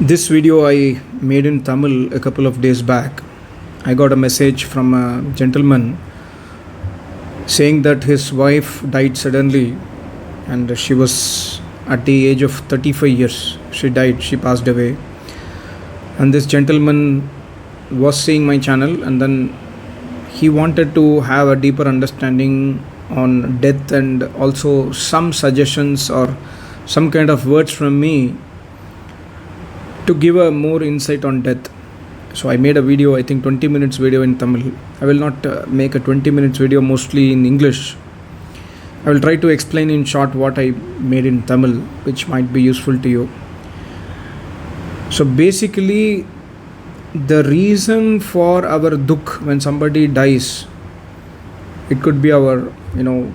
This video I made in Tamil a couple of days back. I got a message from a gentleman saying that his wife died suddenly and she was at the age of 35 years. She died, she passed away. And this gentleman was seeing my channel and then he wanted to have a deeper understanding on death and also some suggestions or some kind of words from me to give a more insight on death. So I made a video, I think 20 minutes video in Tamil. I will not make a 20 minutes video mostly in English. I will try to explain in short what I made in Tamil, which might be useful to you. So basically, the reason for our dukh when somebody dies, it could be our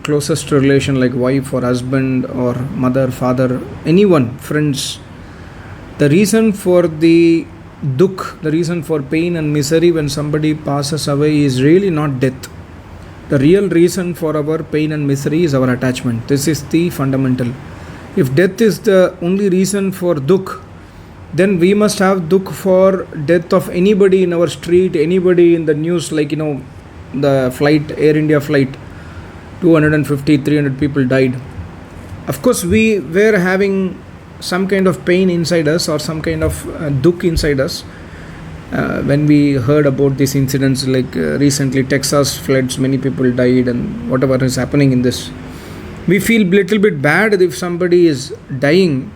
closest relation like wife or husband or mother, father, anyone, friends. The reason for the dukh, the reason for pain and misery when somebody passes away is really not death. The real reason for our pain and misery is our attachment. This is the fundamental. If death is the only reason for dukh, then we must have dukh for death of anybody in our street, anybody in the news, like the flight, Air India flight, 250, 300 people died. Of course, we were having some kind of pain inside us or some kind of dukh inside us when we heard about these incidents, like recently Texas floods, many people died and whatever is happening in this. We feel little bit bad if somebody is dying,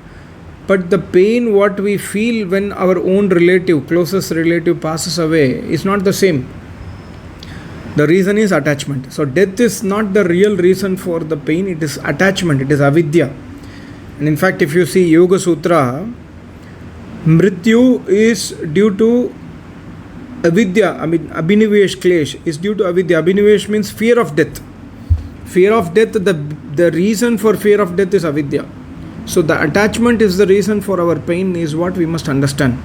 but the pain what we feel when our own relative, closest relative passes away is not the same. The reason is attachment. So death is not the real reason for the pain, it is attachment, it is avidya. And in fact, if you see Yoga Sutra, Mrityu is due to avidya, abhinivesh klesh is due to avidya. Abhinivesh means fear of death. Fear of death, the reason for fear of death is avidya. So the attachment is the reason for our pain is what we must understand.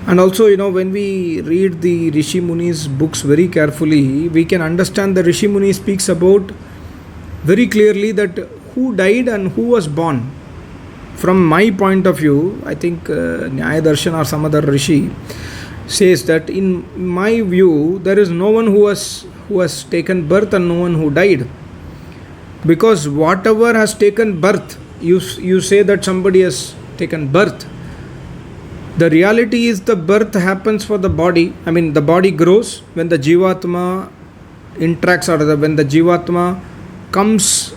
And also, when we read the Rishi Muni's books very carefully, we can understand the Rishi Muni speaks about very clearly that who died and who was born. From my point of view, I think Nyaya Darshan or some other Rishi says that in my view, there is no one who has taken birth and no one who died. Because whatever has taken birth, you say that somebody has taken birth. The reality is the birth happens for the body. The body grows when the Jivatma interacts or when the Jivatma comes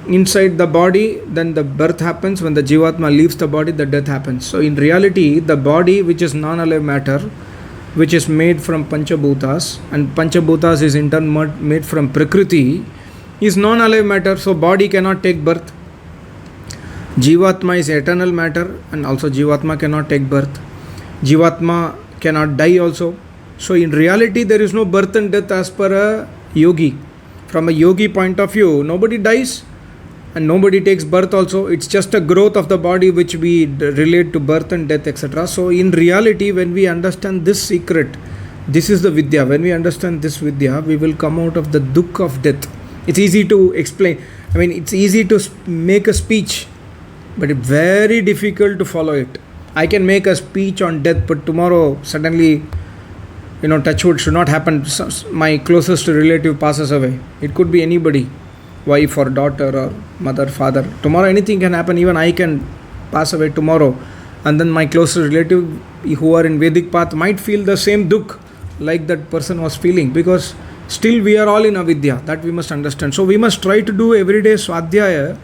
inside the body, then the birth happens. When the Jivatma leaves the body, the death happens. So in reality, the body, which is non-alive matter, which is made from Panchabhutas, and Panchabhutas is in turn made from Prakriti, is non-alive matter. So body cannot take birth. Jivatma is eternal matter and also Jivatma cannot take birth. Jivatma cannot die also. So in reality, there is no birth and death as per a yogi. From a yogi point of view, nobody dies and nobody takes birth also. It's just a growth of the body which we relate to birth and death, etc. So in reality, when we understand this secret, this is the vidya. When we understand this vidya, we will come out of the dukh of death. It's easy to explain. It's easy to make a speech, but it's very difficult to follow it. I can make a speech on death, but tomorrow suddenly, touch wood, should not happen. My closest relative passes away. It could be anybody, wife or daughter or mother, father. Tomorrow anything can happen. Even I can pass away tomorrow. And then my closest relative who are in Vedic path might feel the same dukh like that person was feeling, because still we are all in avidya. That we must understand. So we must try to do everyday swadhyaya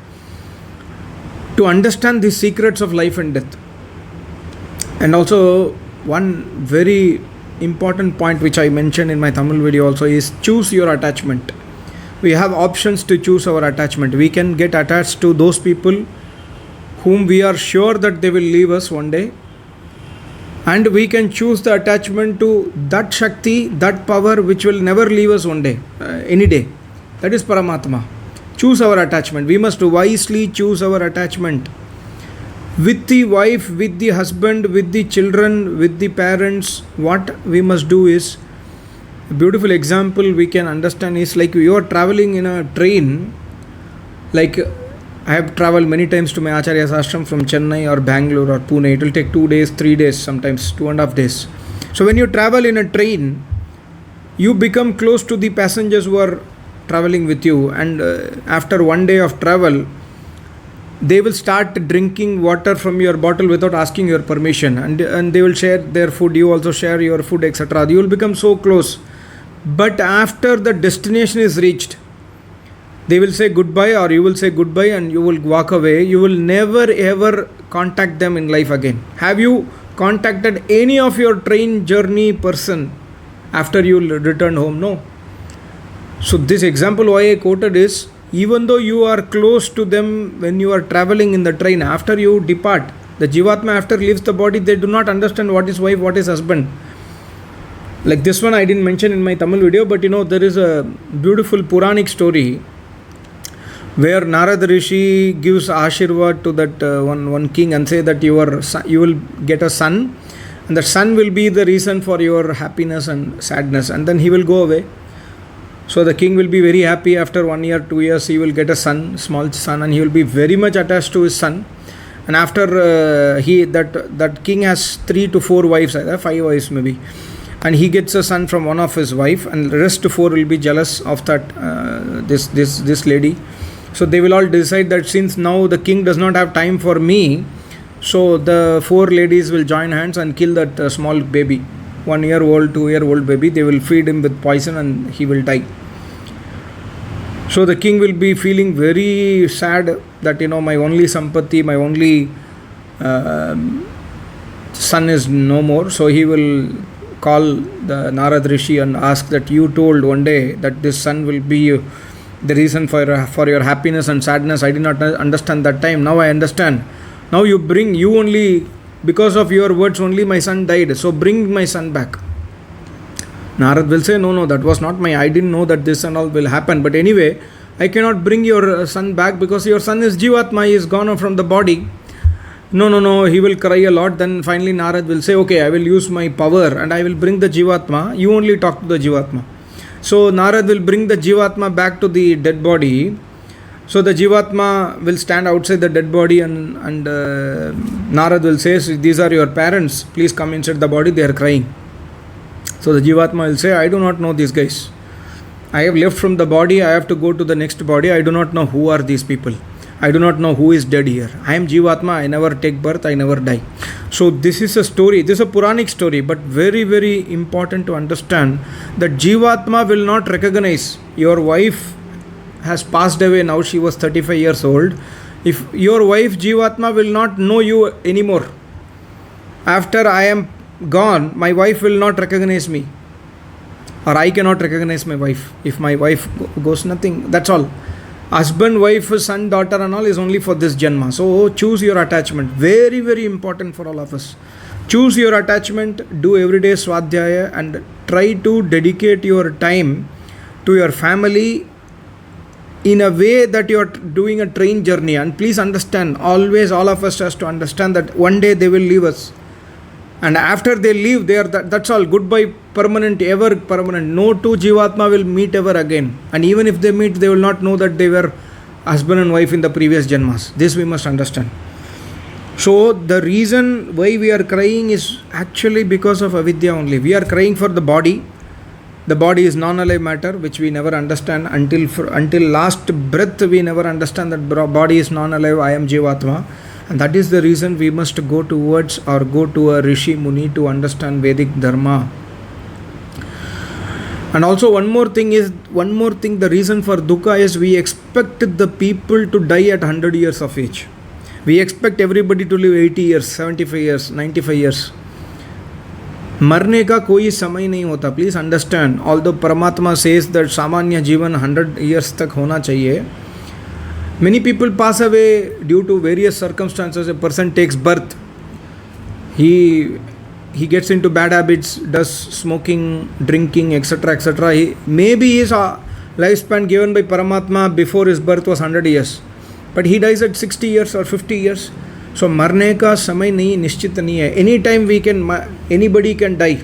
to understand the secrets of life and death. And also one very important point which I mentioned in my Tamil video also is choose your attachment. We have options to choose our attachment. We can get attached to those people whom we are sure that they will leave us one day, and we can choose the attachment to that Shakti, that power which will never leave us one day, any day. That is Paramatma. Choose our attachment. We must wisely choose our attachment. With the wife, with the husband, with the children, with the parents, what we must do is, a beautiful example we can understand is like you are traveling in a train, like I have traveled many times to my Acharya's ashram from Chennai or Bangalore or Pune. It will take 2 days, 3 days, sometimes 2.5 days. So when you travel in a train, you become close to the passengers who are traveling with you, and after 1 day of travel, they will start drinking water from your bottle without asking your permission, and they will share their food, you also share your food, etc. You will become so close. But after the destination is reached, they will say goodbye, or you will say goodbye, and you will walk away. You will never ever contact them in life again. Have you contacted any of your train journey person after you return home? No. So this example why I quoted is, even though you are close to them when you are traveling in the train, after you depart, the Jivatma after leaves the body, they do not understand what is wife, what is husband. Like this one I didn't mention in my Tamil video, but there is a beautiful Puranic story where Narada Rishi gives Ashirvad to that one king and say that you will get a son, and the son will be the reason for your happiness and sadness, and then he will go away. So the king will be very happy. After 1 year, 2 years, he will get a son, small son, and he will be very much attached to his son. And after that king has 3 to 4 wives, either 5 wives maybe, and he gets a son from one of his wife, and the rest 4 will be jealous of that this lady. So they will all decide that since now the king does not have time for me, so the 4 ladies will join hands and kill that small baby, 1 year old, 2 year old baby. They will feed him with poison and he will die. So the king will be feeling very sad that my only sampati, my only son is no more. So he will call the Narad Rishi and ask that you told one day that this son will be the reason for your happiness and sadness. I did not understand that time. Now I understand. Now you only, because of your words only my son died. So bring my son back. Narad will say, no, that was not I didn't know that this and all will happen. But anyway, I cannot bring your son back because your son is Jivatma. He is gone from the body. No, he will cry a lot. Then finally Narad will say, okay, I will use my power and I will bring the Jivatma. You only talk to the Jivatma. So Narad will bring the Jivatma back to the dead body. So the Jivatma will stand outside the dead body, and Narad will say, these are your parents, please come inside the body, they are crying. So the Jivatma will say, I do not know these guys. I have left from the body, I have to go to the next body. I do not know who are these people. I do not know who is dead here. I am Jivatma, I never take birth, I never die. So this is a story, this is a Puranic story, but very, very important to understand that Jivatma will not recognize. Your wife has passed away now, she was 35 years old. If your wife Jivatma will not know you anymore, after I am gone, my wife will not recognize me, or I cannot recognize my wife. If my wife goes, nothing, that's all. Husband, wife, son, daughter and all is only for this Janma. So choose your attachment. Very, very important for all of us. Choose your attachment, do everyday Swadhyaya, and try to dedicate your time to your family in a way that you are doing a train journey. And please understand, always all of us has to understand that one day they will leave us, and after they leave, they are that's all. Goodbye, permanent, ever permanent. No two Jivatma will meet ever again, and even if they meet, they will not know that they were husband and wife in the previous Janmas. This we must understand. So the reason why we are crying is actually because of avidya only. We are crying for the body. The body is non-alive matter, which we never understand until last breath. We never understand that body is non-alive. I am Jivatma, and that is the reason we must go towards or go to a Rishi Muni to understand Vedic Dharma. And also one more thing, the reason for dukkha is we expect the people to die at 100 years of age. We expect everybody to live 80 years, 75 years, 95 years. मरने का कोई समय नहीं होता. Please understand. Although परमात्मा says that सामान्य जीवन 100 years तक होना चाहिए. Many people pass away due to various circumstances. A person takes birth, he gets into bad habits, does smoking, drinking, etc. Maybe his lifespan given by Paramatma before his birth was 100 years, but he dies at 60 years or 50 years. So मरने का समय नहीं, निश्चित नहीं है. Anytime anybody can die.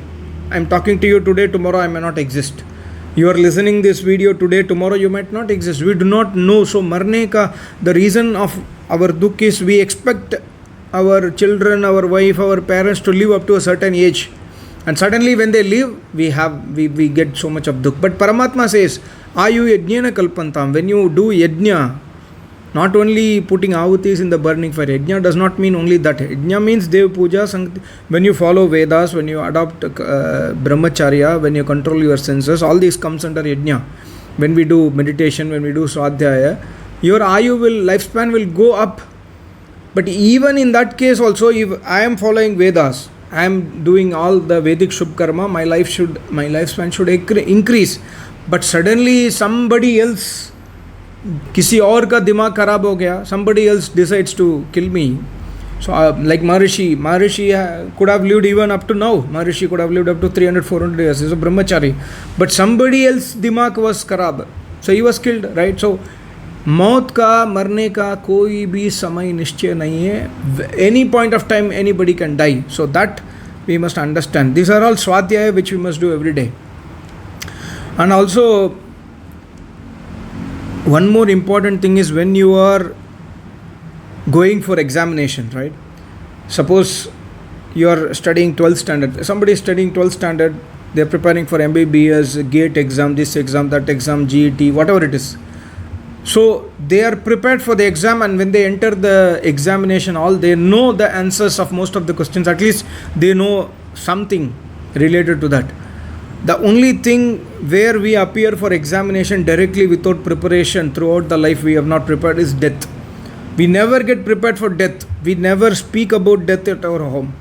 I am talking to you today, tomorrow I may not exist. You are listening this video today, tomorrow you might not exist. We do not know. So marne ka, the reason of our dukh is we expect our children, our wife, our parents to live up to a certain age. And suddenly when they leave, we get so much of dukh. But Paramatma says, Ayu yajnana kalpantam. When you do yajna, not only putting ahutis in the burning fire. Yajna does not mean only that. Yajna means Dev Puja. When you follow Vedas, when you adopt Brahmacharya, when you control your senses, all this comes under Yajna. When we do meditation, when we do Swadhyaya, your lifespan will go up. But even in that case also, if I am following Vedas, I am doing all the Vedic Shubh Karma, my lifespan should increase. But suddenly somebody else, किसी और का दिमाग खराब हो गया, somebody else decides to kill me. So like Maharishi could have lived even up to now. Maharishi could have lived up to 300-400 years. He's a brahmachari. But somebody else दिमाग was खराब. So he was killed, right? So मौत का, मरने का कोई भी समय निश्चय नहीं है. Any point of time anybody can die. So that we must understand. These are all swadhyaya which we must do every day. And also one more important thing is when you are going for examination, right? Suppose you are studying 12th standard. Somebody is studying 12th standard. They are preparing for MBBS, GATE exam, this exam, that exam, GET, whatever it is. So they are prepared for the exam, and when they enter the examination, they know the answers of most of the questions. At least they know something related to that. The only thing where we appear for examination directly without preparation throughout the life we have not prepared is death. We never get prepared for death. We never speak about death at our home.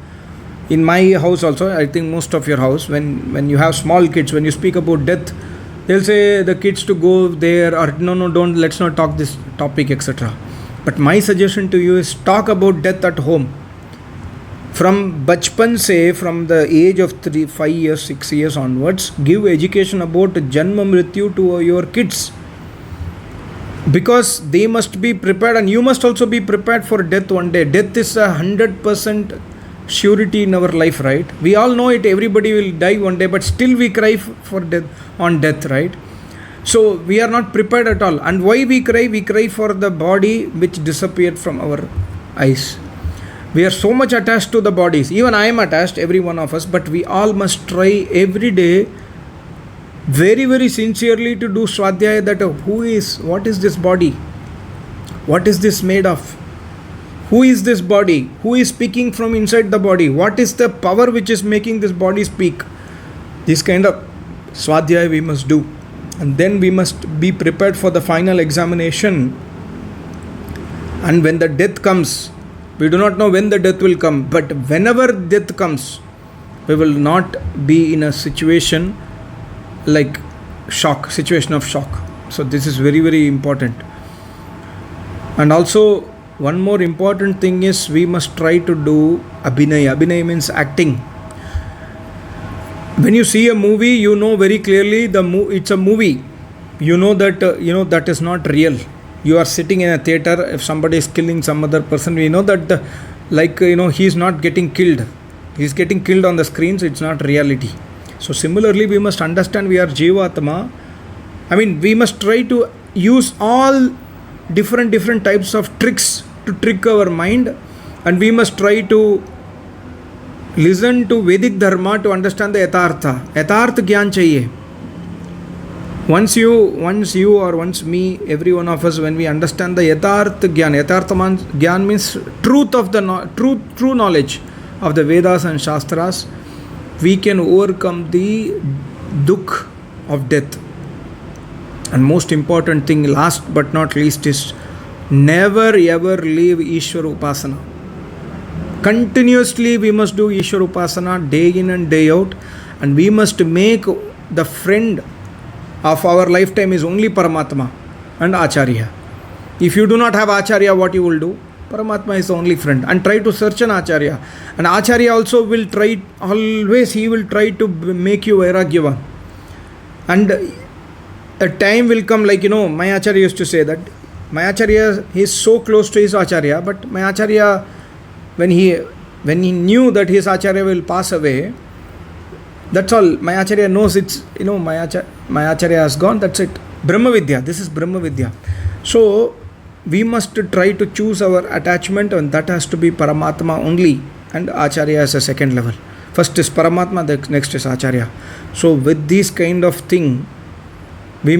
In my house also, I think most of your house, when you have small kids, when you speak about death, they'll say the kids to go there, or no, don't, let's not talk this topic, etc. But my suggestion to you is talk about death at home. From bachpan se, from the age of 3, 5 years, 6 years onwards, give education about Janma Mrityu to your kids. Because they must be prepared, and you must also be prepared for death one day. Death is 100% surety in our life, right? We all know it, everybody will die one day, but still we cry for death, on death, right? So we are not prepared at all. And why we cry? We cry for the body which disappeared from our eyes. We are so much attached to the bodies. Even I am attached, every one of us, but we all must try every day very, very sincerely to do swadhyaya, that what is this body? What is this made of? Who is this body? Who is speaking from inside the body? What is the power which is making this body speak? This kind of swadhyaya we must do. And then we must be prepared for the final examination. And when the death comes, we do not know when the death will come, but whenever death comes, we will not be in a situation like situation of shock. So this is very, very important. And also one more important thing is we must try to do abhinaya. Abhinaya means acting. When you see a movie, you know very clearly it's a movie. You know that that is not real. You are sitting in a theater. If somebody is killing some other person, we know that he is not getting killed. He is getting killed on the screen, so it's not reality. So similarly, we must understand we are Jivatma. I mean, we must try to use all different types of tricks to trick our mind, and we must try to listen to Vedic Dharma to understand the Yathartha. Yathartha Gyan chahiye. Once you or once me, every one of us, when we understand the Yathartha Gyan, Yathartha Gyan means truth of the true knowledge of the Vedas and Shastras, we can overcome the dukh of death. And most important thing, last but not least, is never ever leave Ishwar Upasana. Continuously we must do Ishwar Upasana day in and day out, and we must make the friend of our lifetime is only Paramatma and Acharya. If you do not have Acharya, what you will do? Paramatma is the only friend, and try to search an Acharya. And Acharya also will try to make you Vairagyavan. And a time will come, my Acharya used to say that my Acharya is so close to his Acharya, but my Acharya, when he knew that his Acharya will pass away, That's all. My Acharya knows it's, my Acharya has gone, that's it. Brahma Vidya, this is Brahma Vidya. So, we must try to choose our attachment, and that has to be Paramatma only, and Acharya as a second level. First is Paramatma, the next is Acharya. So, with this kind of thing, we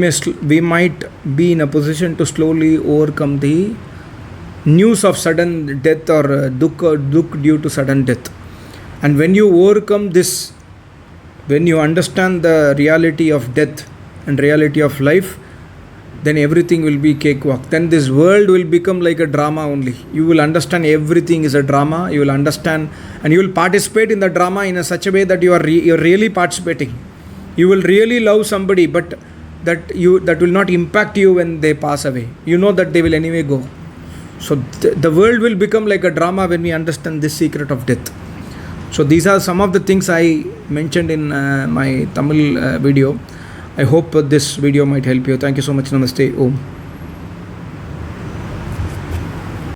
might be in a position to slowly overcome the news of sudden death or dukh due to sudden death. And when you overcome this, when you understand the reality of death and reality of life, then everything will be cakewalk. Then this world will become like a drama only. You will understand everything is a drama. You will understand, and you will participate in the drama in such a way that you're really participating. You will really love somebody, but that will not impact you when they pass away. You know that they will anyway go. So the world will become like a drama when we understand this secret of death. So these are some of the things I mentioned in my Tamil video. I hope this video might help you. Thank you so much. Namaste. Om.